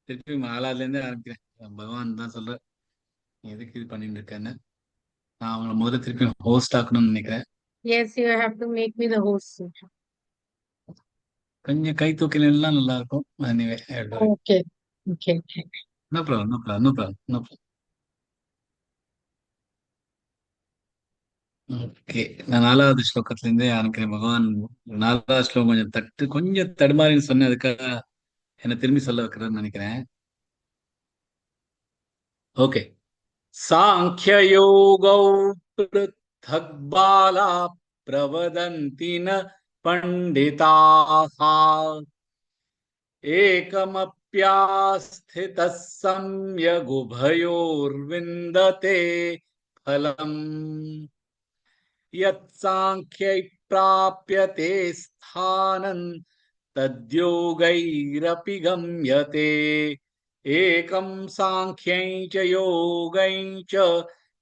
திருப்பி மாலால இருந்தே ஆரம்பிக்கிறேன். பகவான் தான் சொல்ற எதுக்கு இது பண்ணிட்டு இருக்கேன்னு. நான் அவங்கள முதல்ல திருப்பி ஹோஸ்ட் ஆக்கணும்னு நினைக்கிறேன். Yes, you have to make me the host. கொஞ்சம் கை தூக்கிலாம் நல்லா இருக்கும். Anyway Okay. Okay. Okay. No problem, no problem, no problem, no problem. Okay, நான் 4வது ஸ்லோகத்துல இருந்தே ஆரம்பிக்கிறேன். பகவான் 4வது ஸ்லோகம் கொஞ்சம் தடுமாறின்னு சொன்னேன். அதுக்காக என்ன திரும்பி சொல்ல வைக்கிறேன்னு நினைக்கிறேன். ஓகே. சாங்கியயோகௌ पृथक् बाला प्रवदन्ति न पण्डिताः एकमप्यास्थितः सम्यगुभयोर्विन्दते फलम् यत्साङ्ख्यै प्राप्यते स्थानं तद्योगैरपि गम्यते एकं साङ्ख्यै च योगै च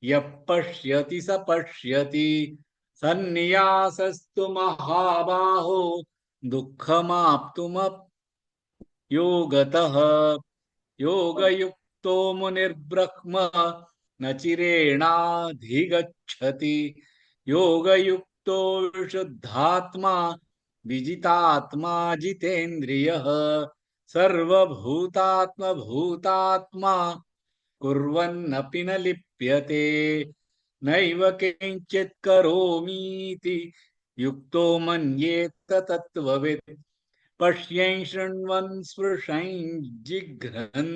यः पश्यति स पश्यति सन्न्यासस्तु महाबाहो दुःखमाप्तुम योगतः योगयुक्तो मुनिर्ब्रह्म न चिरेणाधिगच्छति योगयुक्तो विशुद्धात्मा विजितात्मा जितेन्द्रियः सर्वभूतात्मभूतात्मा कुर्वन्नपि न लिप्यते नैव किञ्चित् करोमीति युक्तो मन्येत तत्त्ववित् पश्यन् शृण्वन् स्पृशन् जिघ्रन्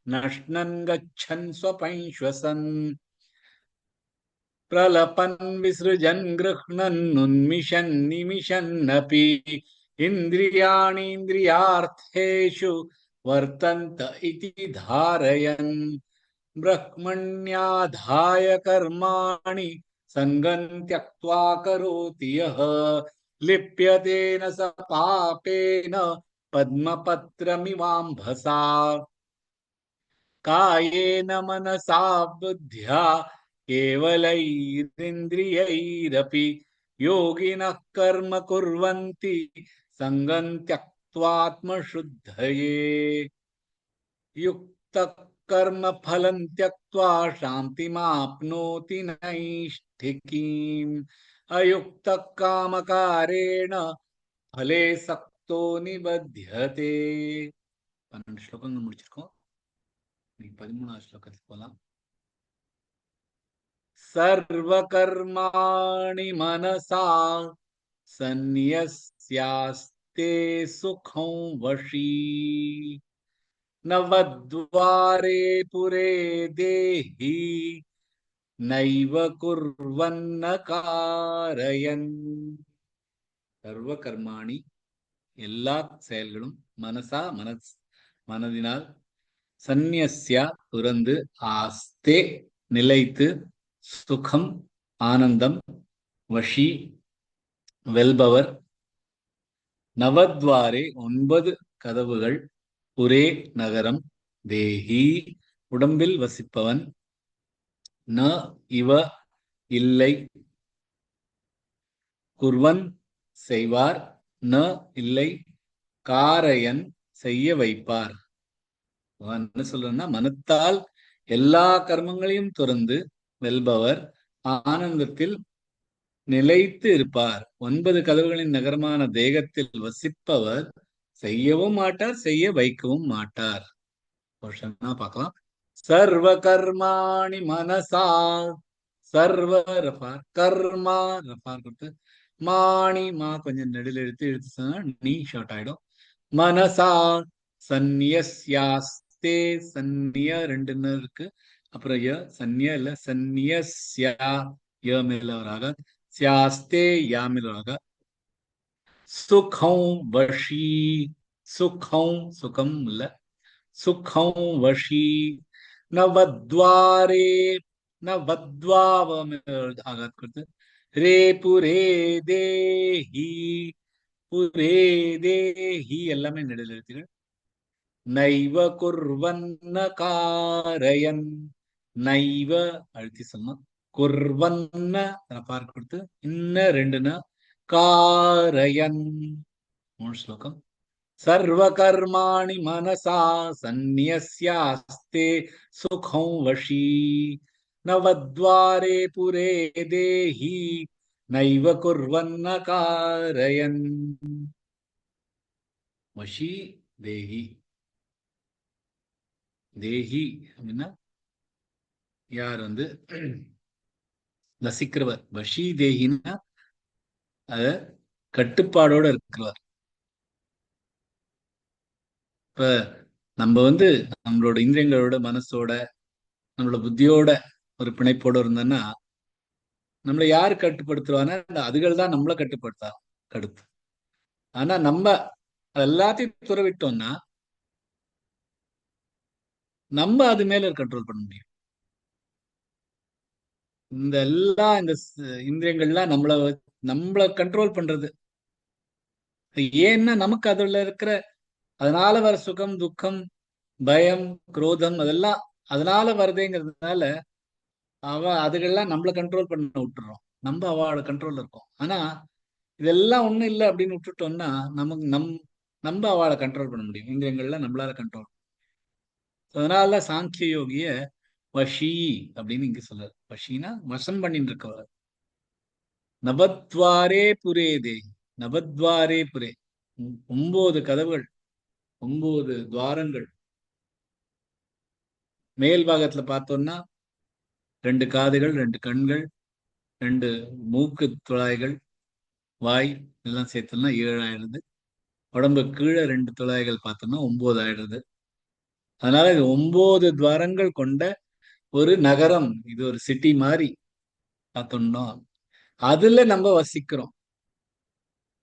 नश्नन् गच्छन् स्वपन् श्वसन् प्रलपन् विसृजन् गृह्णन् उन्मिषन् निमिषन्नपि इन्द्रियाणीन्द्रियार्थेषु वर्तन्त इति धारयन् ब्रह्मण्याधाय कर्माणि सङ्गं त्यक्त्वा करोति यः लिप्यते न स पापेन पद्मपत्रमिवाम्भसा कायेन मनसा बुद्ध्या केवलैरिन्द्रियैरपि योगिनः कर्म कुर्वन्ति सङ्गं त्यक्त्वात्मशुद्धये युक्तः कर्म फलं त्यक्त्वा शान्तिमाप्नोति नैष्ठिकीम् अयुक्तः कामकारेण फले सक्तो निबध्यते 12 ஸ்லோகங்கள் முடிச்சிருக்கோம். 13வது ஸ்லோகத்துக்கு போலாம். सर्वकर्माणि मनसा सन्न्यस्यास्ते सुखं वशी नवद्वारे पुरे देहि नैव कुर्वन्न कारयन् सर्व कर्माणि எல்லா செயல்களும் மனதினால் சந்நியஸ்யா துறந்து ஆஸ்தே நிலைத்து சுகம் ஆனந்தம் வஷி வெல்பவர் நவத்வாரே 9 கதவுகள் புரே நகரம் தேஹி உடம்பில் வசிப்பவன் ந இவ இல்லை குர்வன் செய்வார் ந இல்லை காரயன் செய்ய வைப்பார். என்ன சொல்றன்னா மனத்தால் எல்லா கர்மங்களையும் துறந்து வெல்பவர் ஆனந்தத்தில் நிலைத்து இருப்பார். 9 கதவுகளின் நகரமான தேகத்தில் வசிப்பவர் செய்யவும் மாட்டார், செய்ய வைக்கவும் மாட்டார். பார்க்கலாம். சர்வ கர்மாணி மனசா சர்வ ரஃபார் கர்மா ரஃபார் கொடுத்து மாணி மா கொஞ்சம் நெடில் எடுத்து சொன்னா நீ ஷார்ட் ஆயிடும். மனசா சந்நியஸ்யாஸ்தே சந்நிய 2 இருக்கு. அப்புறம் ய சந்நிய இல்ல சந்நியஸ்யா ய மேலவராக சியாஸ்தே யா மேலவராக சுகம் வஷி சுகம் சுகம் இல்ல சுகம் வஷி நவத்வாரே நவத்வாவ ஆகாத் கொடுத்து ரே புரே தேஹி புரே தேஹி எல்லாமே நெடில் எழுத்துகள். நைவ குர்வன்ன காரயன் நைவ அழுத்தி சொன்னா குர்வன்ன பார்க்க கொடுத்து இன்ன 2 காரயன் 3 ஸ்லோகம். सर्वकर्माणि मनसा सन्न्यस्यास्ते सुखं वशी नवद्वारे पुरे देहि नैव कुर्वन्न कारयन् वशी देहि தேஹி அப்படின்னா யார் வசிக்கிறவர். வஷி தேகின்னா அத கட்டுப்பாடோட இருக்கிறவர். இப்ப நம்ம நம்மளோட இந்திரியங்களோட மனசோட நம்மளோட புத்தியோட ஒரு பிணைப்போட இருந்தோம்னா நம்மளை யாரு கட்டுப்படுத்துவானா அதுகள் தான் நம்மளை கட்டுப்படுத்தா கடுத்து. ஆனா நம்ம எல்லாத்தையும் துறவிட்டோம்னா நம்ம அது மேல கண்ட்ரோல் பண்ண முடியும். இந்த இந்திரியங்கள்லாம் நம்மள கண்ட்ரோல் பண்றது. ஏன்னா நமக்கு அதுல இருக்கிற அதனால வர சுகம் துக்கம் பயம் குரோதம் அதெல்லாம் அதனால வருதுங்கிறதுனால அதுகள்லாம் நம்மள கண்ட்ரோல் பண்ண விட்டுறோம். நம்ம அவளோட கண்ட்ரோல்ல இருக்கோம். ஆனா இதெல்லாம் ஒண்ணும் இல்லை அப்படின்னு விட்டுட்டோம்னா நமக்கு நம்ம அவளை கண்ட்ரோல் பண்ண முடியும். இந்திரியங்கள்லாம் நம்மளால கண்ட்ரோல். அதனால சாங்கிய யோகிய வஷி அப்படின்னு இங்க சொல்றாரு. வஷினா வசம் பண்ணிட்டு இருக்கவர். நவத்வாரே புரே தே நவத்வாரே புரே 9 கதவுகள் 9 துவாரங்கள். மேல் பாகத்துல பார்த்தோம்னா 2 காதுகள் 2 கண்கள் 2 மூக்கு துழாய்கள் வாய் எல்லாம் சேர்த்தோம்னா 7 ஆயிடுது. உடம்பு கீழே 2 துழாய்கள் பார்த்தோம்னா 9 ஆயிடுது. அதனால இது 9 துவாரங்கள் கொண்ட ஒரு நகரம். இது ஒரு சிட்டி மாதிரி பார்த்தோம்னா அதுல நம்ம வசிக்கிறோம்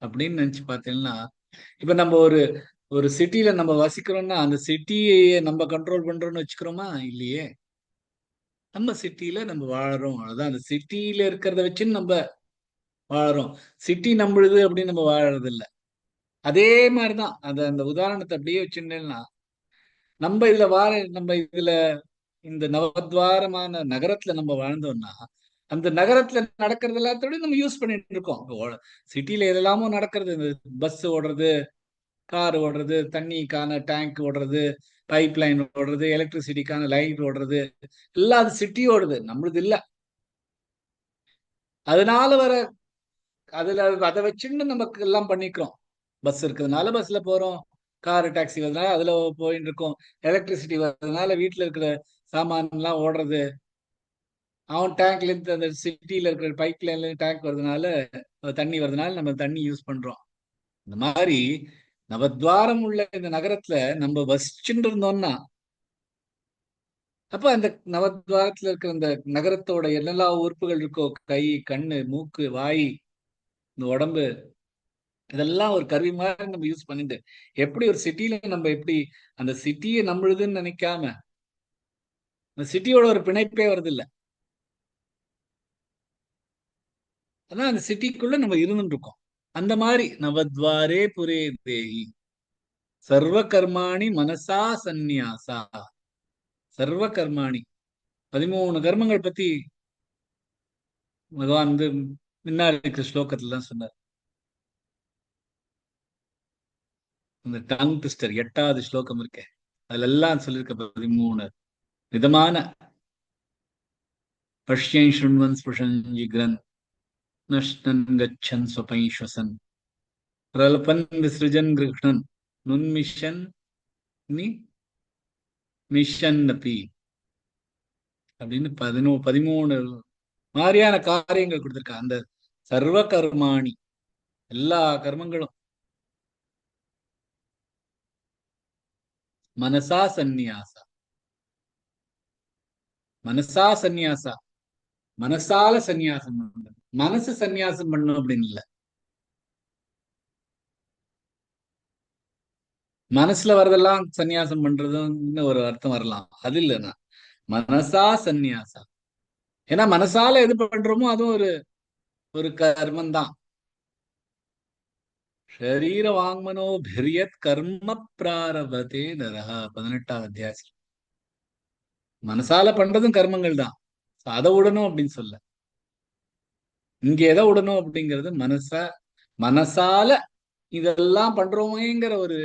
அப்படின்னு நினைச்சு பார்த்தீங்கன்னா இப்ப நம்ம ஒரு ஒரு சிட்டில நம்ம வசிக்கிறோம்னா அந்த சிட்டியை நம்ம கண்ட்ரோல் பண்றோம்னு வச்சுக்கிறோமா? இல்லையே. நம்ம சிட்டியில நம்ம வாழறோம். அதான் அந்த சிட்டியில இருக்கிறத வச்சு நம்ம வாழறோம். சிட்டி நம்மளுது அப்படின்னு நம்ம வாழறது இல்லை. அதே மாதிரிதான் அந்த உதாரணத்தை அப்படியே வச்சுட்டேன்னா நம்ம இதுல இந்த நவத்வாரமான நகரத்துல நம்ம வாழ்ந்தோம்னா அந்த நகரத்துல நடக்கிறது எல்லாத்தோடய நம்ம யூஸ் பண்ணிட்டு இருக்கோம். சிட்டில எதெல்லாமோ நடக்கிறது. இந்த பஸ் ஓடுறது, கார் ஓடுறது, தண்ணிக்கான டேங்க் ஓடுறது, பைப் லைன் ஓடுறது, எலக்ட்ரிசிட்டிக்கான லைட் ஓடுறது, எல்லாம் அது சிட்டி ஓடுது, நம்மளுது இல்ல. அதனால அதை வச்சுன்னு நமக்கு எல்லாம் பண்ணிக்கிறோம். பஸ் இருக்கிறதுனால பஸ்ல போறோம், கார் டாக்ஸி வரதுனால அதுல போயிட்டு இருக்கோம், எலக்ட்ரிசிட்டி வர்றதுனால வீட்டுல இருக்கிற சாமான் எல்லாம் ஓடுறது, அவன் டேங்க்ல இருந்து அந்த சிட்டியில இருக்கிற பைப் லைன்ல டேங்க் வருதுனால தண்ணி வருதுனால நம்ம தண்ணி யூஸ் பண்றோம். இந்த மாதிரி நவத்வாரம் உள்ள இந்த நகரத்துல நம்ம வசிச்சுட்டு இருந்தோம்னா அப்ப அந்த நவத்வாரத்துல இருக்கிற இந்த நகரத்தோட என்னெல்லாம் உறுப்புகள் இருக்கோ, கை கண்ணு மூக்கு வாய் இந்த உடம்பு, இதெல்லாம் ஒரு கருவி மாதிரி நம்ம யூஸ் பண்ணிட்டு எப்படி ஒரு சிட்டியில நம்ம எப்படி அந்த சிட்டியை நம்மளுதுன்னு நினைக்காம அந்த சிட்டியோட ஒரு பிணைப்பே வருது இல்ல. அதான் அந்த சிட்டிக்குள்ள நம்ம இருந்துட்டு இருக்கோம். அந்த மாதிரி நவத்வாரே புரே தேஹி சர்வ கர்மாணி மனசா சந்நியாசா. சர்வ கர்மாணி 13 கர்மங்கள் பத்தி பகவான் முன்னாடி இருக்கிற ஸ்லோகத்துல தான் சொன்னார். இந்த டங் ட்விஸ்டர் 8வது ஸ்லோகம் இருக்கு, அதுல எல்லாம் சொல்லியிருக்க 13 விதமான பஷ்யன் சுண்வன் ஸ்புஷன் ஜிக்ரன் நஷ்டன் கச்சன் ஸ்வபைஸ்வசன் பிரலபன் விசிருஜன் கிருஷ்ணன் நுண்மிஷன் நி மிஷன் அப்பி அப்படின்னு 13 மாதிரியான காரியங்கள் கொடுத்திருக்கா. அந்த சர்வ கர்மாணி எல்லா கர்மங்களும் மனசா சந்நியாசா. மனசா சந்நியாசா மனசால சந்நியாசம் பண்ணணும். மனசு சந்நியாசம் பண்ணும் அப்படின்னு இல்ல. மனசுல வரதெல்லாம் சந்நியாசம் பண்றதுன்னு ஒரு அர்த்தம் வரலாம். அது இல்லைன்னா மனசா சந்நியாசா. ஏன்னா மனசால எது பண்றோமோ அதுவும் ஒரு ஒரு கர்மம் தான். ஷரீர வாங்மனோ பிரியத் கர்ம பிராரபதே நரஹா 18வது அத்தியாயம். மனசால பண்றதும் கர்மங்கள் தான். அதை விடணும் அப்படின்னு சொல்ல. இங்க எதை விடணும் அப்படிங்கிறது மனசால இதெல்லாம் பண்றோமேங்கிற ஒரு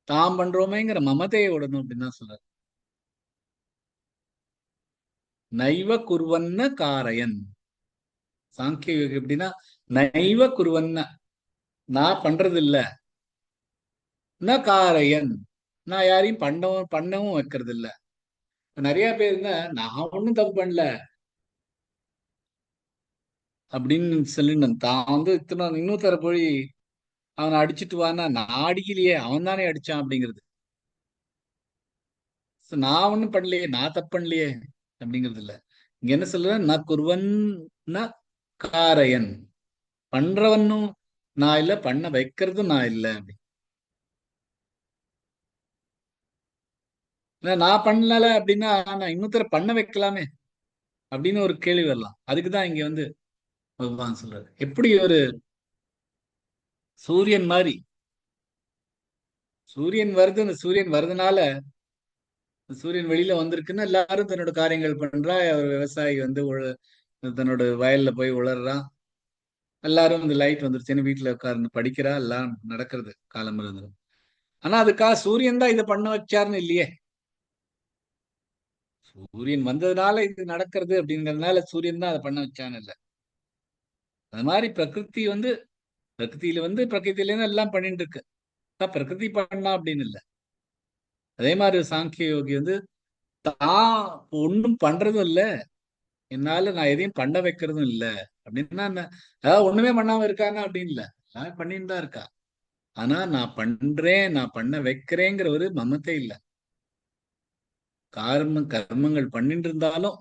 தாம் பண்றோமேங்கிற மமதையை விடணும் அப்படின்னு தான் சொல்றாரு. நைவ குருவன்ன காரயன். சாங்கிய யோகி எப்படின்னா, நைவ குருவன்ன, நான் பண்றது இல்ல, ந காரயன், நான் யாரையும் பண்ணவும் வைக்கிறது இல்ல. நிறைய பேர் இருந்தா நான் ஒண்ணும் தப்பு பண்ணல அப்படின்னு சொல்லி தான் இத்தனை இன்னொருத்தர போய் அவனை அடிச்சிட்டு வான்னா, நான் அடிக்கலையே, அவன் தானே அடிச்சான் அப்படிங்கிறது. நான் ஒண்ணும் பண்ணலையே, நான் தப்பு பண்ணலையே அப்படிங்கிறது இல்ல. இங்க என்ன சொல்ற, நான் குருவன் ந காரயன், பண்றவனும் நான் இல்ல, பண்ண வைக்கிறதும் நான் இல்ல அப்படி. நான் பண்ணல அப்படின்னா நான் இன்னொருத்தர பண்ண வைக்கலாமே அப்படின்னு ஒரு கேள்வி வரலாம். அதுக்குதான் இங்க பகவான் சொல்றாரு. எப்படி ஒரு சூரியன் மாதிரி, சூரியன் வருது, அந்த சூரியன் வருதுனால சூரியன் வெளியில வந்திருக்குன்னா எல்லாரும் தன்னோட காரியங்கள் பண்றா. ஒரு விவசாயி தன்னோட வயல்ல போய் உழறான். எல்லாரும் இந்த லைட் வந்துருச்சுன்னு வீட்டுல உட்கார்ந்து படிக்கிறா. எல்லாம் நடக்கிறது காலம் இருந்தது. ஆனா அதுக்காக சூரியன் தான் இதை பண்ண வச்சாருன்னு இல்லையே. சூரியன் வந்ததுனால இது நடக்கிறது அப்படிங்கறதுனால சூரியன் தான் அதை பண்ண வச்சான்னு இல்லை. அது மாதிரி பிரகிருதி பிரகிருதியில பிரகிருதியில இருந்து எல்லாம் பண்ணிட்டு இருக்கு. பிரகிருதி பண்ணா அப்படின்னு இல்லை. அதே மாதிரி சாங்கிய யோகி தான் ஒண்ணும் பண்றதும் இல்ல, என்னால நான் எதையும் பண்ண வைக்கிறதும் இல்ல அப்படின்னா என்ன? அதாவது ஒண்ணுமே பண்ணாம இருக்காங்க அப்படின்னு இல்ல, எல்லாமே பண்ணிட்டு தான் இருக்கா. ஆனா நான் பண்றேன், நான் பண்ண வைக்கிறேங்கிற ஒரு மமத்தை இல்ல. கர்மங்கள் பண்ணிட்டு இருந்தாலும்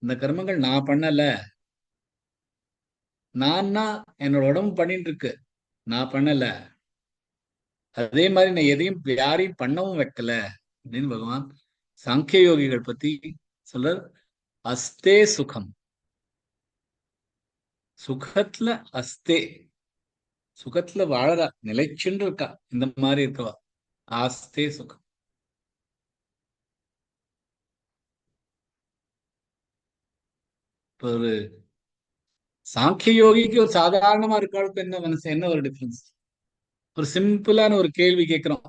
இந்த கர்மங்கள் நான் பண்ணல, நான் என்னோட உடம்பு பண்ணிட்டு இருக்கு, நான் பண்ணல. அதே மாதிரி நான் எதையும் யாரையும் பண்ணவும் வைக்கல அப்படின்னு பகவான் சாங்கிய யோகிகள் பத்தி சொல்ற. அஸ்தே சுகம், சுகத்துல அஸ்தே, சுகத்துல வாழறா, நிலைச்சுன்னு இருக்கா, இந்த மாதிரி இருக்கவா ஆஸ்தே சுகம். இப்ப ஒரு சாங்கிய யோகிக்கு ஒரு சாதாரணமா இருக்காளுக்கு என்ன மனசு, என்ன ஒரு டிஃபரன்ஸ்? ஒரு சிம்பிளான ஒரு கேள்வி கேட்கிறோம்,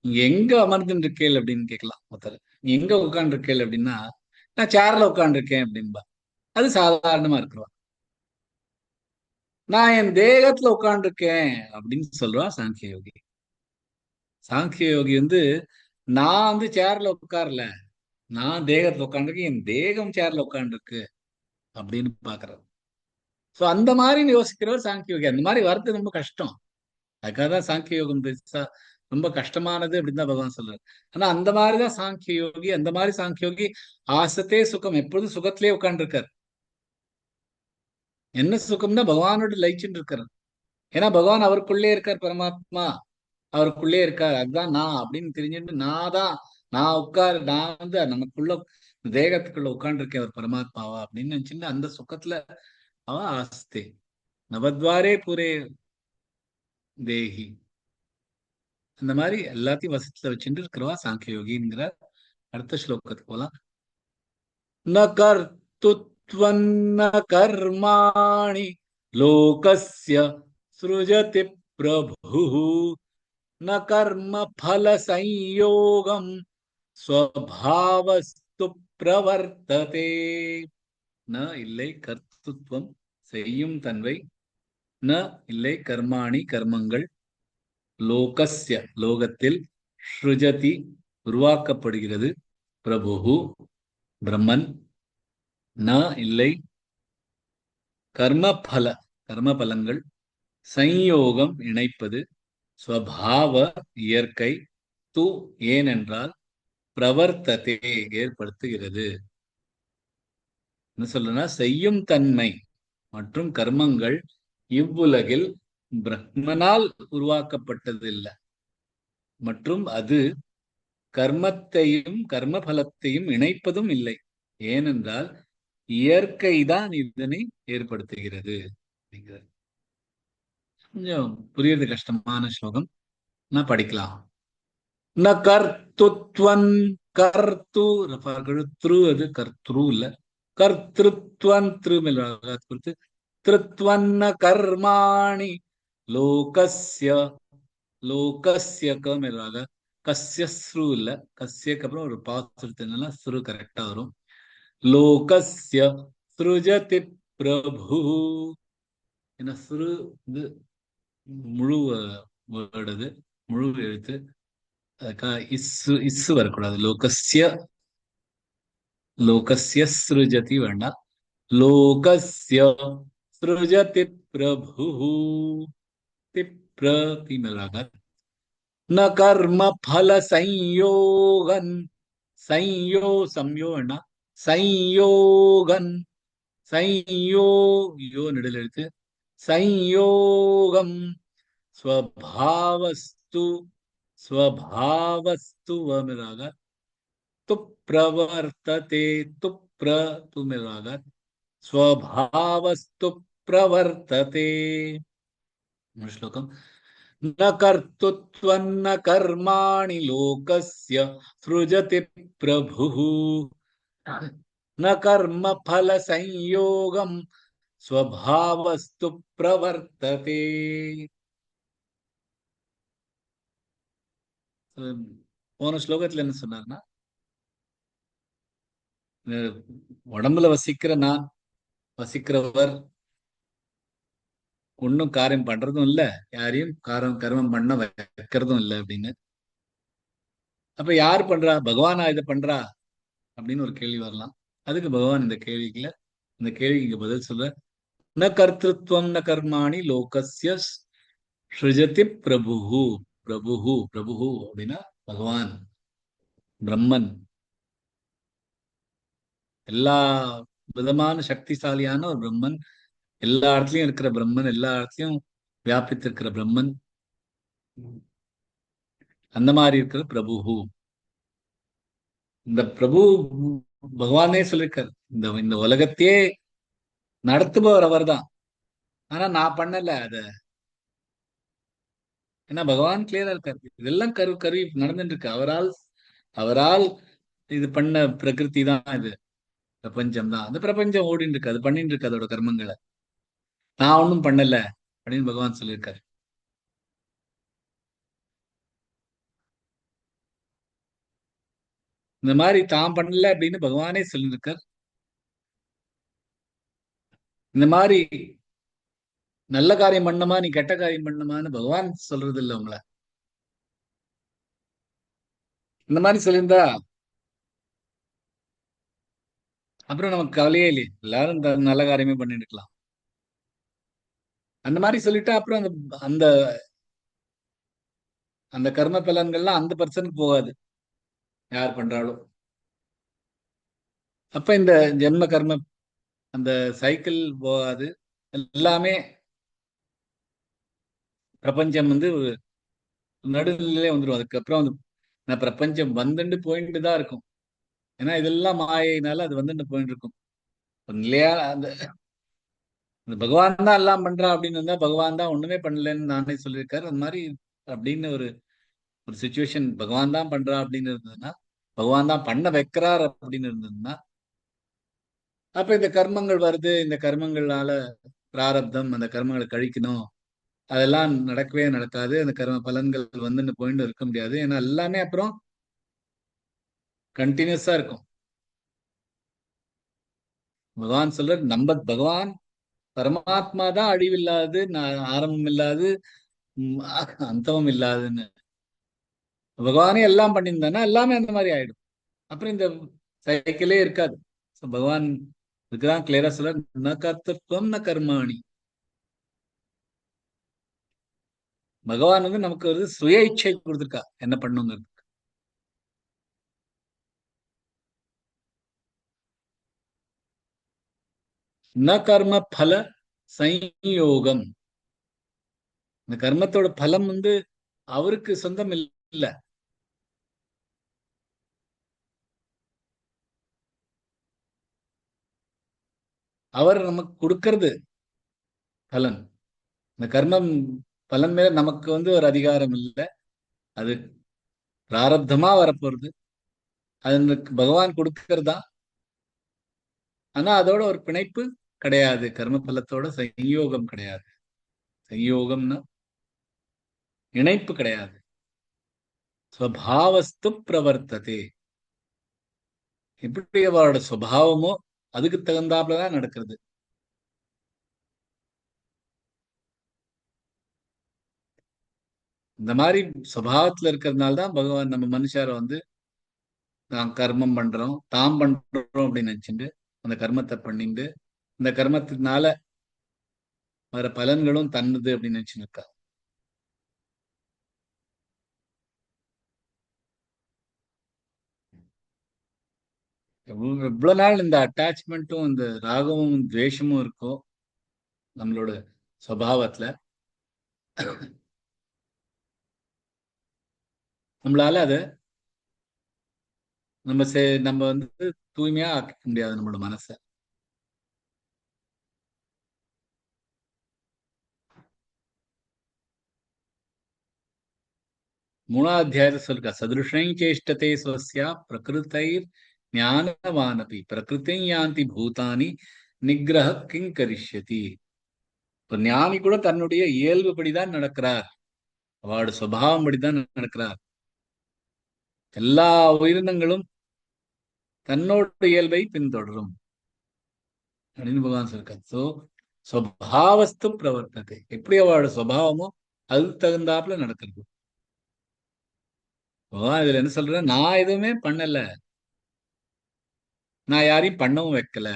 நீங்க எங்க அமர்ந்துட்டு இருக்கேள் அப்படின்னு கேட்கலாம் ஒருத்தர். நீ எங்க உட்கார்ந்து இருக்கேள் அப்படின்னா, நான் சேர்ல உட்கார்ந்துருக்கேன் அப்படின்பா. அது சாதாரணமா இருக்கிறவா. நான் என் தேகத்துல உட்கார்ந்துருக்கேன் அப்படின்னு சொல்றா சாங்கிய யோகி. சாங்கிய யோகி நான் சேர்ல உட்காரல, நான் தேகத்துல உட்காந்துருக்கேன், என் தேகம் சேர்ல உட்காந்துருக்கு அப்படின்னு பாக்குறாரு. சோ அந்த மாதிரி யோசிக்கிறவர் சாங்கிய யோகி. அந்த மாதிரி வர்றது ரொம்ப கஷ்டம். அதுக்காக தான் சாங்கிய யோகம் பெருசா ரொம்ப கஷ்டமானது அப்படின்னு தான் பகவான் சொல்றாரு. ஆனா அந்த மாதிரிதான் சாங்கிய யோகி. அந்த மாதிரி சாங்கிய யோகி ஆசத்தே சுகம், எப்பொழுதும் சுகத்திலே உட்கார்ந்து. என்ன சுகம்னா பகவானோட லயிச்சுட்டு இருக்காரு. ஏன்னா பகவான் அவருக்குள்ளே இருக்கார், பரமாத்மா அவருக்குள்ளே இருக்கார். அதுதான் நான் அப்படின்னு தெரிஞ்சுட்டு நான் உட்காரு, நான் நமக்குள்ள தேகத்துக்குள்ள உட்கார்ந்துருக்கேன் ஒரு பரமாத்மாவா அப்படின்னு நினைச்சுட்டு அந்த சுகத்துல அவ ஆஸ்தே நவத்வாரே புரே தேகி, அந்த மாதிரி எல்லாத்தையும் வசத்துல வச்சுட்டு இருக்கிறவா சாங்கிய யோகிங்கிற. அடுத்த ஸ்லோகத்துக்கு போலாம். ந கர்த்துத்வன்ன கர்மாணி லோகஸ்ய சృஜதி பிரபுः ந கர்ம பல சம்யோகம் ஸ்வபாவஸ்து பிரவர்த்ததே. ந இல்லை கர்த்துத்வம், செய்யும் தன்மை, ந இல்லை கர்மாணி கர்மங்கள், லோகஸ்ய லோகத்தில், ஸ்ருஜதி உருவாக்கப்படுகிறது, பிரபு பிரம்மன், ந இல்லை கர்மபல கர்மபலங்கள், சம்யோகம் இணைப்பது, ஸ்வபாவ இயற்கை, து ஏனென்றால், பிரவர்த்ததே ஏற்படுத்துகிறது. என்ன சொல்றனா, செய்யும் தன்மை மற்றும் கர்மங்கள் இவ்வுலகில் பிரம்மனால் உருவாக்கப்பட்டதில்லை மற்றும் அது கர்மத்தையும் கர்மபலத்தையும் இணைப்பதும் இல்லை. ஏனென்றால் இயற்கை தான் இதனை ஏற்படுத்துகிறது. கொஞ்சம் புரியுறது கஷ்டமான ஸ்லோகம், நான் படிக்கலாம். ந கர்த்துத்வன், கர்த்து கருத்ரு, அது கர்த்ரு இல்ல, கர்த்திருத்வன் திருமெல் குறித்து, திருத்வன்ன கர்மாணி லோகஸ்ய லோகஸ்ய கம் எழுதுவாங்க. கஸ்ய ஸ்ரு இல்ல, கஸ்யக்கு அப்புறம் ஒரு பாஸ் எடுத்ததுனால ஸ்ரு கரெக்டா வரும். லோகஸ்ய ஸ்ருஜதி பிரபு. ஏன்னா ஸ்ரு இது முழு வேர்டு, அது முழு எழுத்து. அதுக்காக இஸ்ஸு வரக்கூடாது. லோகஸ்ய, லோகஸ்ய ஸ்ருஜதி வேண்டாம். லோகஸ்ய ஸ்ருஜதி பிரபு. திப்ர न कर्म फल संयोगन, संयो வேண்டாம், संयोगन, संयोग யோ நெடில் எழுத்து, संयोगम स्वभावस्तु, स्वभावस्तु वमिरागा, तु प्रवर्तते, तु प्र तु मिरागा, स्वभावस्तु प्रवर्तते. श्लोकम न कर्तृत्वं न कर्माणि लोकस्य सृजति प्रभुः न कर्म फल संयोगम स्वभावस्तु प्रवर्तते. போன ஸ்லோகத்துல என்ன சொன்னார்னா, உடம்புல வசிக்கிற நான், வசிக்கிறவர் ஒன்னும் காரியம் பண்றதும் இல்ல, யாரையும் கர்மம் பண்ண வைக்கிறதும் இல்லை அப்படின்னு. அப்ப யார் பண்றா? பகவானா இதை பண்றா அப்படின்னு ஒரு கேள்வி வரலாம். அதுக்கு பகவான் இந்த கேள்விக்கு இங்க பதில் சொல்ற. ந கர்த்திருவம் ந கர்மாணி லோகஸ்ய ஸ்ருஜதி பிரபுஹு. பிரபுஹு பிரபுஹு அப்படின்னா பகவான், பிரம்மன், எல்லா விதமான சக்திசாலியான ஒரு பிரம்மன், எல்லா இடத்துலயும் இருக்கிற பிரம்மன், எல்லா இடத்துலயும் வியாபித்திருக்கிற பிரம்மன், அந்த மாதிரி இருக்கிற பிரபுஹு. இந்த பிரபு பகவானே சொல்லியிருக்காரு, இந்த உலகத்தையே நடத்துபவர் அவர் தான். ஆனா நான் பண்ணல அத. ஏன்னா பகவான் கிளியரா இருக்காரு, இதெல்லாம் கருவி நடந்துட்டு இருக்கு. அவரால் இது பண்ண பிரகிருதி தான், இது பிரபஞ்சம் தான். அந்த பிரபஞ்சம் ஓடிட்டு இருக்கு, அது பண்ணிட்டு இருக்கு அதோட கர்மங்களை. நான் ஒன்னும் பண்ணல அப்படின்னு பகவான் சொல்லியிருக்காரு. இந்த மாதிரி தான் பண்ணல அப்படின்னு பகவானே சொல்லியிருக்கார். இந்த மாதிரி நல்ல காரியம் பண்ணமா நீ கெட்ட காரியம் பண்ணமான்னு பகவான் சொல்றது இல்லை உங்களை. இந்த மாதிரி சொல்லியிருந்தா அப்புறம் நமக்கு கவலையே இல்லையே, எல்லாரும் நல்ல காரியமே பண்ணிட்டு இருக்கலாம். அந்த மாதிரி சொல்லிட்டா அப்புறம் அந்த அந்த அந்த கர்ம பலன்கள்லாம் அந்த பர்சனுக்கு போகாது, யார் பண்றாலும். அப்ப இந்த ஜென்ம கர்ம அந்த சைக்கிள் போகாது. எல்லாமே பிரபஞ்சம் நடுநிலையிலே வந்துடும். அதுக்கப்புறம் பிரபஞ்சம் வந்துட்டு போயிட்டு தான் இருக்கும். ஏன்னா இதெல்லாம் மாயினால அது வந்துட்டு போயிட்டு இருக்கும். இல்லையா? அந்த பகவான் தான் எல்லாம் பண்றா அப்படின்னு இருந்தா, பகவான் தான் ஒண்ணுமே பண்ணலன்னு நானே சொல்லியிருக்காரு. அந்த மாதிரி அப்படின்னு ஒரு ஒரு சுச்சுவேஷன் பகவான் தான் பண்றா அப்படின்னு இருந்ததுன்னா, பகவான் தான் பண்ண வைக்கிறார் அப்படின்னு இருந்ததுன்னா, அப்ப இந்த கர்மங்கள் வருது, இந்த கர்மங்களால பிராரப்தம், அந்த கர்மங்களை கழிக்கணும், அதெல்லாம் நடக்கவே நடக்காது. அந்த கர்ம பலன்கள் வந்துன்னு போயிட்டு இருக்க முடியாது. ஏன்னா எல்லாமே அப்புறம் கண்டினியூஸா இருக்கும். பகவான் சொல்ற, நம்ம பகவான் பரமாத்மா தான் அழிவில்லாது, ஆரம்பம் இல்லாது, அந்தமும் இல்லாதுன்னு. பகவானே எல்லாம் பண்ணியிருந்தானா எல்லாமே அந்த மாதிரி ஆயிடும். அப்புறம் இந்த சைக்கிளே இருக்காது. பகவான் இதுக்குதான் கிளியரா சொல்ற, ந கர்த்தத்வம் ந கர்மாணி. பகவான் நமக்கு சுய இச்சை கொடுத்துருக்கா என்ன பண்ணுங்கிறது. ந கர்ம பல சம்யோகம். இந்த கர்மத்தோட பலம் அவருக்கு சொந்தம் இல்ல. அவர் நமக்கு கொடுக்கறது பலன். இந்த கர்மம் பலன் மேல நமக்கு ஒரு அதிகாரம் இல்லை. அது பிராரப்தமா வரப்போறது. அது பகவான் கொடுக்கறதா. ஆனா அதோட ஒரு பிணைப்பு கிடையாது. கர்ம பலத்தோட சம்யோகம் கிடையாது. சம்யோகம்னா இணைப்பு கிடையாது. ஸ்வபாவஸ்து பிரவர்த்ததே. எப்படி அவரோட சுபாவமோ அதுக்கு தகுந்தாப்புலதான் நடக்கிறது. இந்த மாதிரி சுபாவத்துல இருக்கிறதுனால தான் பகவான் நம்ம மனுஷார நாம் கர்மம் பண்றோம், தாம் பண்றோம் அப்படின்னு நினைச்சுட்டு அந்த கர்மத்தை பண்ணிட்டு இந்த கர்மத்தினால வர பலன்களும் தன்னுது அப்படின்னு நினைச்சுட்டு இருக்கா. எவ்வளவு நாள் இந்த அட்டாச்மெண்ட்டும் இந்த ராகமும் துவேஷமும் இருக்கோ நம்மளோட சுபாவத்துல, நம்மளால அதை நம்ம தூய்மையா ஆக்கிக்க முடியாது நம்மளோட மனசை. மூணாவது அத்தியாயத்தை சொல்லுங்க. சதுருஷம் சேஷ்டதே ஸ்வஸ்யா பிரகிருத்தைர் ஞானவானபி பிரகிருத்தை யாந்தி பூதானி நிகிரக கிங் கரிஷ்யதி. இப்ப ஞானி கூட தன்னுடைய இயல்புபடிதான் நடக்கிறார், அவளோட சுபாவம் படிதான் நடக்கிறார். எல்லா உயிரினங்களும் தன்னோட இயல்பை பின்தொடரும் அப்படின்னு பகவான் சொல்லிருக்கார். சோ சுபாவஸ்து பிரவர்த்தத்தை, எப்படி அவளோட சுபாவமோ அதுக்கு தகுந்தாப்புல நடக்கிறது. இதுல என்ன சொல்ற, நான் எதுவுமே பண்ணல, நான் யாரையும் பண்ணவும் வைக்கல.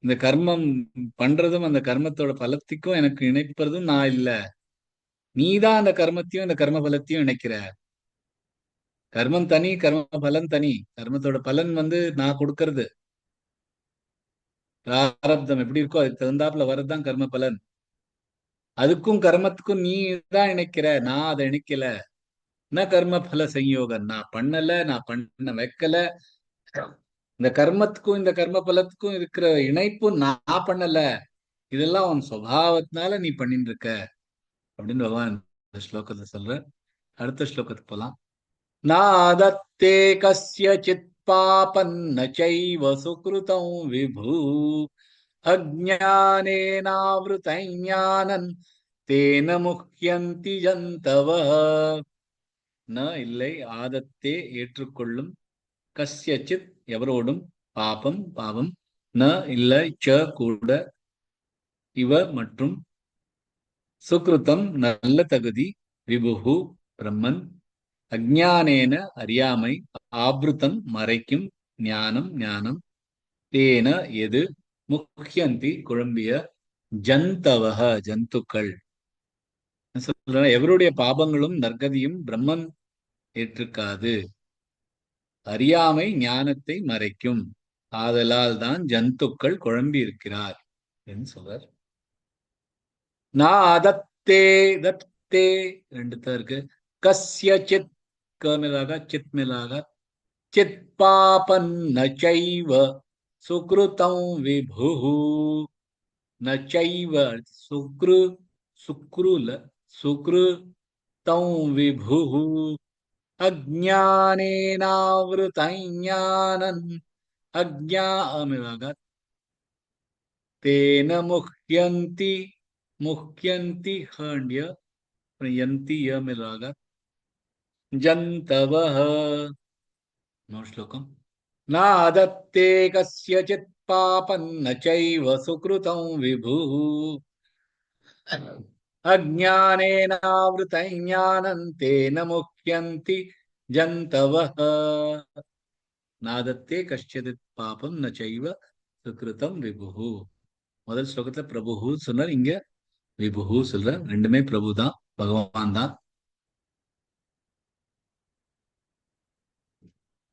இந்த கர்மம் பண்றதும் அந்த கர்மத்தோட பலத்துக்கும் எனக்கு இணைப்பதும் நான் இல்ல. நீதான் அந்த கர்மத்தையும் இந்த கர்ம பலத்தையும் இணைக்கிற. கர்மம் தனி, கர்ம பலன் தனி. கர்மத்தோட பலன் நான் கொடுக்கறது. பிராரப்தம் எப்படி இருக்கோ அதுக்கு தகுந்தாப்புல வர்றதுதான் கர்ம பலன். அதுக்கும் கர்மத்துக்கும் நீ தான் இணைக்கிற, நான் அதை இணைக்கல. என்ன கர்ம பல சம்யோகம், நான் பண்ணல, நான் பண்ண வைக்கல. இந்த கர்மத்துக்கும் இந்த கர்ம பலத்துக்கும் இருக்கிற இணைப்பு நான் பண்ணல. இதெல்லாம் உன் சுபாவத்தினால நீ பண்ணிட்டு இருக்க அப்படின்னு பகவான் இந்த ஸ்லோகத்தை சொல்ற. அடுத்த ஸ்லோகத்துக்கு போலாம். நாதத்தே கஸ்யசித் பாபன்ன சைவ சுக்ருதம் விபு அஜ்ஞானேனாவ்ருதம் ஞானன் தேன முஹ்யந்தி ஜந்தவः. ந இல்லை, ஆதத்தே ஏற்றுக்கொள்ளும், கஸ்யசித் எவரோடும், பாபம் பாவம், ந இல்லை, ச கூட, இவ மற்றும், சுக்ருதம் நல்ல தகுதி, விபுகு பிரம்மன், அஜ்ஞானேன அறியாமை, ஆப்ருதம் மறைக்கும், ஞானம் ஞானம், தேன எது, முக்கியந்தி குழம்பிய, ஜந்தவக ஜந்துக்கள். சொல்ற எவருடைய பாபங்களும் நற்கதியும் பிரம்மன் ஏற்றுக்காது. அறியாமை ஞானத்தை மறைக்கும், ஆதலால் தான் ஜந்துக்கள் குழம்பி இருக்கிறார் என்று சொல்றார். நாதத்தே, தத்தே ரெண்டு தான் இருக்கு. கஸ்ய சித், கமிலாக சித் மிலாக, சித் பாபன் நைவ சுக்ருதம் விபு. நைவ சுக்ரு, சுக்ருல சுக்ரு தம் விபு அஜ்ஞானேனாவ்ருதம் ஞானன், அஜ்ஞாமிலாக தேன முஹ்யந்தி, முஹ்யந்தி ஹாண்ய யந்தி யமிலாக ஜந்தவः. ஸ்லோகம். நாதத்தே கஸ்யசித் பாபன்ன சைவ சுக்ருதம் விபுः அஜ்ஞானேனாவ்ருதம் ஞானம் தேன முஹ்யந்தி ஜந்தவः. நாதத்தே கஸ்யசித் பாபம் ந சைவ சுக்ருதம் விபுः. முதல் ஸ்லோகத்துல பிரபுஹு சொன்னார், இங்க விபுஹு சொல்ற. ரெண்டுமே பிரபு தான், பகவான் தான்.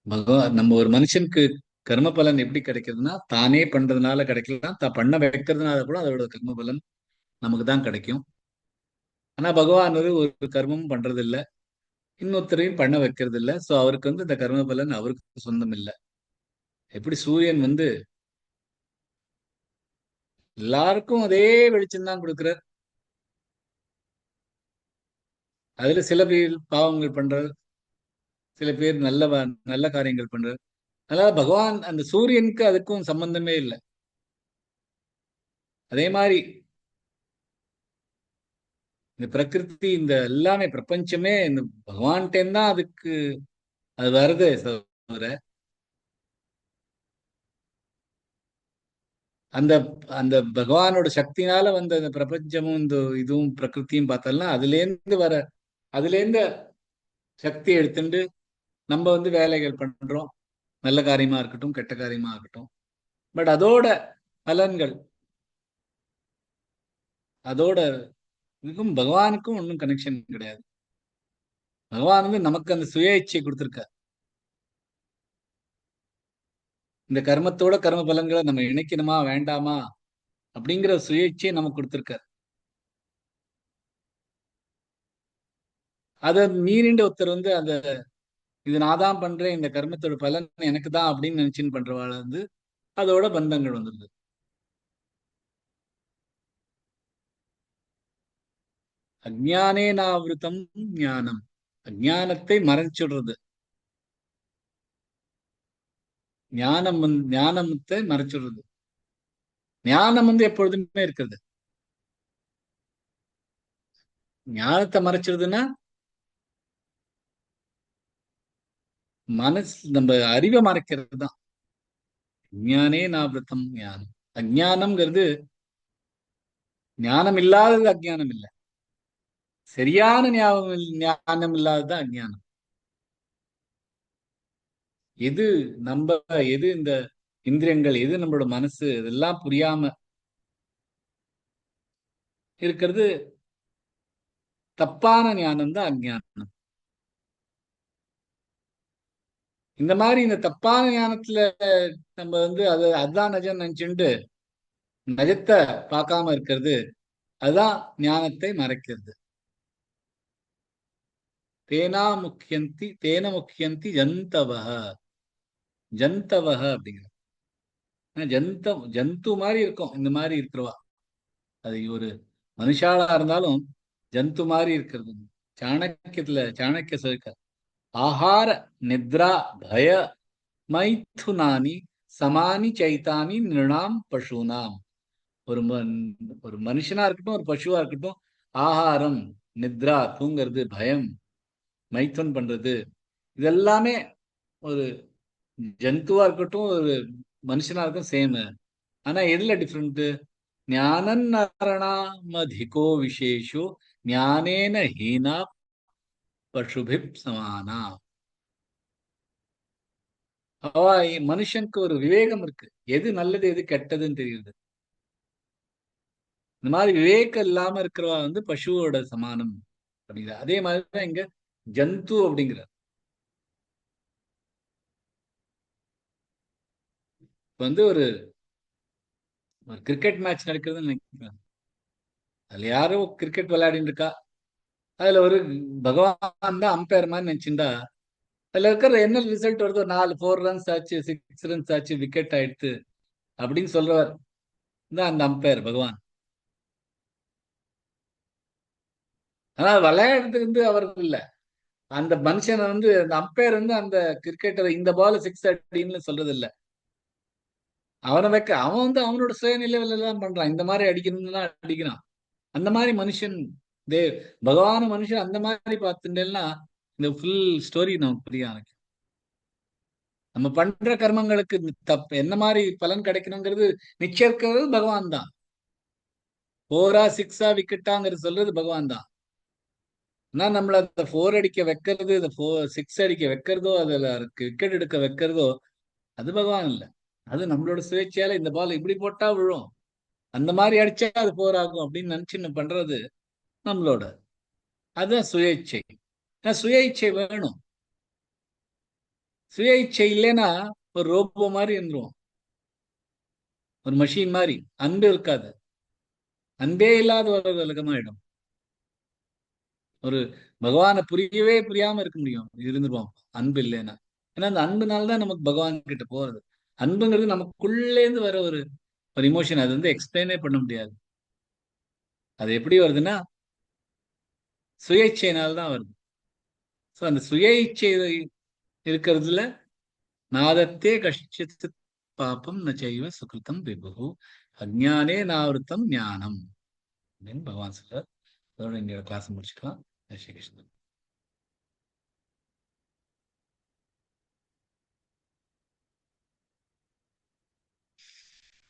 பகவான் நம்ம ஒரு மனுஷனுக்கு கர்ம பலன் எப்படி கிடைக்குதுன்னா, தானே பண்றதுனால கிடைக்கலாம், தான் பண்ண வைக்கிறதுனால கூட அதோட கர்ம பலன் நமக்கு தான் கிடைக்கும். ஆனா பகவான் ஒரு கர்மமும் பண்றது இல்ல, இன்னொருத்தரையும் பண்ண வைக்கிறது இல்ல. சோ அவருக்கு இந்த கர்ம பலன் அவருக்கு சொந்தம் இல்லை. எப்படி சூரியன் எல்லாருக்கும் அதே வெளிச்சம் தான் கொடுக்கிறார். அதுல சில பேர் பாவங்கள் பண்றார், சில பேர் நல்ல காரியங்கள் பண்றார். அதனால பகவான் அந்த சூரியனுக்கு அதுக்கும் சம்பந்தமே இல்லை. அதே மாதிரி இந்த பிரகிருதி, இந்த எல்லாமே பிரபஞ்சமே இந்த பகவான்கிட்ட தான் அதுக்கு அது வருது தவிர, அந்த அந்த பகவானோட சக்தினால வந்த அந்த பிரபஞ்சமும் இந்த இதுவும் பிரகிருத்தியும் பார்த்தோம்னா அதுல இருந்து சக்தி எடுத்துட்டு நம்ம வேலைகள் பண்றோம். நல்ல காரியமா இருக்கட்டும், கெட்ட காரியமா இருக்கட்டும். பட் அதோட பலன்கள், அதோட இதுக்கும் பகவானுக்கும் ஒன்றும் கனெக்ஷன் கிடையாது. பகவான் நமக்கு அந்த சுய இச்சை கொடுத்திருக்க. இந்த கர்மத்தோட கர்ம பலன்களை நம்ம இணைக்கணுமா வேண்டாமா அப்படிங்கிற சுய இச்சையை நமக்கு கொடுத்திருக்க. அதை மீறிண்டு ஒருத்தர் அந்த இது நான் தான் பண்றேன், இந்த கர்மத்தோட பலன் எனக்கு தான் அப்படின்னு நினைச்சுன்னு பண்றவாள் அதோட பந்தங்கள் வந்துருது. அஜ்ஞானே நாவிருத்தம் ஞானம், அஜ்ஞானத்தை மறைச்சுடுறது. ஞானத்தை மறைச்சுடுறது. ஞானம் எப்பொழுதுமே இருக்கிறது. ஞானத்தை மறைச்சிருதுன்னா மனசு, நம்ம அறிவை மறைக்கிறது தான். ஞானே நாவிருத்தம் ஞானம். அஜ்ஞானம்ங்கிறது ஞானம் இல்லாதது அஜ்ஞானம் இல்லை. சரியான ஞானம் இல்லாததுதான் அஜ்ஞானம். எது எது இந்த இந்திரியங்கள், எது நம்மளோட மனசு, இதெல்லாம் புரியாம இருக்கிறது தப்பான ஞானம் தான் அஜ்ஞானம். இந்த மாதிரி இந்த தப்பான ஞானத்துல நம்ம அதுதான் நஜம் நினைச்சுட்டு நஜத்தை பார்க்காம இருக்கிறது, அதுதான் ஞானத்தை மறைக்கிறது. தேன முக்கியந்தி ஜந்தவஹ. ஜந்தவஹ அப்படிங்கிற ஜந்து மாதிரி இருக்கும் இந்த மாதிரி இருக்கிறவா. அது ஒரு மனுஷாலா இருந்தாலும் ஜந்து மாதிரி இருக்கிறது. சாணக்கிய சொல்லிருக்க, ஆஹார நித்ரா பய மைதுனானி சமானி சைத்தானி நிருணாம் பசுனாம். ஒரு ஒரு மனுஷனா இருக்கட்டும், ஒரு பசுவா இருக்கட்டும், ஆகாரம், நித்ரா தூங்கிறது, பயம் மைத்துன் பண்றது, இதெல்லாமே ஒரு ஜந்துவா இருக்கட்டும், ஒரு மனுஷனா இருக்கும் சேம். ஆனா எதுல டிஃப்ரெண்ட்? ஞானநாரணாமதிகோ விசேஷோ ஞானேன ஹீனா பசுபிப் சமானா. மனுஷனுக்கு ஒரு விவேகம் இருக்கு, எது நல்லது எது கெட்டதுன்னு தெரியுது. இந்த மாதிரி விவேகம் இல்லாம இருக்கிறவா பசுவோட சமானம் அப்படிங்கிற. அதே மாதிரிதான் இங்க ஜந்து அப்படிங்கிற. ஒரு கிரிக்கெட் மேட்ச் நடக்குதுன்னு நினைக்கிறேன். அதுல யாரோ கிரிக்கெட் விளையாடிட்டு இருக்கா. அதுல ஒரு பகவான் தான் அம்பையர் மாதிரி நினைச்சுட்டா, அதுல இருக்கிற என்ன ரிசல்ட் வருதோ, 4 ரன்ஸ் ஆச்சு, 6 ரன்ஸ் ஆச்சு, விக்கெட் ஆயிடுத்து அப்படின்னு சொல்றவர் தான் அந்த அம்பையர் பகவான். ஆனா விளையாடுறதுக்கு அவர் இல்ல. அந்த மனுஷன் அந்த அம்பையர் அந்த கிரிக்கெட்டர் இந்த பால் 6 அடின்னு சொல்றது இல்ல. அவன் அவனோட சுயநிலையில எல்லாம் பண்றான். இந்த மாதிரி அடிக்கணும்னு அடிக்கிறான். அந்த மாதிரி மனுஷன் தே பகவான மனுஷன் அந்த மாதிரி பார்த்துட்டேன்னா இந்த ஃபுல் ஸ்டோரி நமக்கு புரிய ஆரம்பிக்கும். நம்ம பண்ற கர்மங்களுக்கு என்ன மாதிரி பலன் கிடைக்கணுங்கிறது நிச்சயிக்கிறது பகவான் தான். 4 6 விக்கெட்டாங்கிறது சொல்றது பகவான் தான். ஆனா நம்மள அந்த 4 அடிக்க வைக்கிறது, இந்த 6 அடிக்க வைக்கிறதோ, அதுல விக்கெட் எடுக்க வைக்கிறதோ, அது பகவான் இல்ல. அது நம்மளோட சுயேட்சையால இந்த பால் இப்படி போட்டா விழும், அந்த மாதிரி அடிச்சா அது 4 ஆகும் அப்படின்னு நினைச்சு பண்றது நம்மளோட. அதுதான் சுயேட்சை. சுய இச்சை வேணும். சுய இச்சை இல்லைன்னா ஒரு ரோபோ மாதிரி இருந்துரும், ஒரு மஷின் மாதிரி. அன்பு இருக்காது. அன்பே இல்லாத ஒரு உலகமாயிடும். ஒரு பகவானை புரியாம இருக்க முடியும், இருந்துருவோம் அன்பு இல்லைன்னா. ஏன்னா அந்த அன்புனால்தான் நமக்கு பகவான் கிட்ட போறது. அன்புங்கிறது நமக்குள்ளே இருந்து வர ஒரு ஒரு இமோஷன். அது எக்ஸ்பிளைனே பண்ண முடியாது. அது எப்படி வருதுன்னா சுய இச்சையினால்தான் வருது. ஸோ அந்த சுய இச்சை இருக்கிறதுல நாதத்தே கஷ்டித் பாப்பம் ந செய்வ சுகிருத்தம் விபு அஜ்ஞானே நாவிருத்தம் ஞானம் அப்படின்னு பகவான் சொல்றார். அதோட இங்க கிளாஸ் முடிச்சுக்கலாம். ஜெய் ஸ்ரீ கிருஷ்ணன்.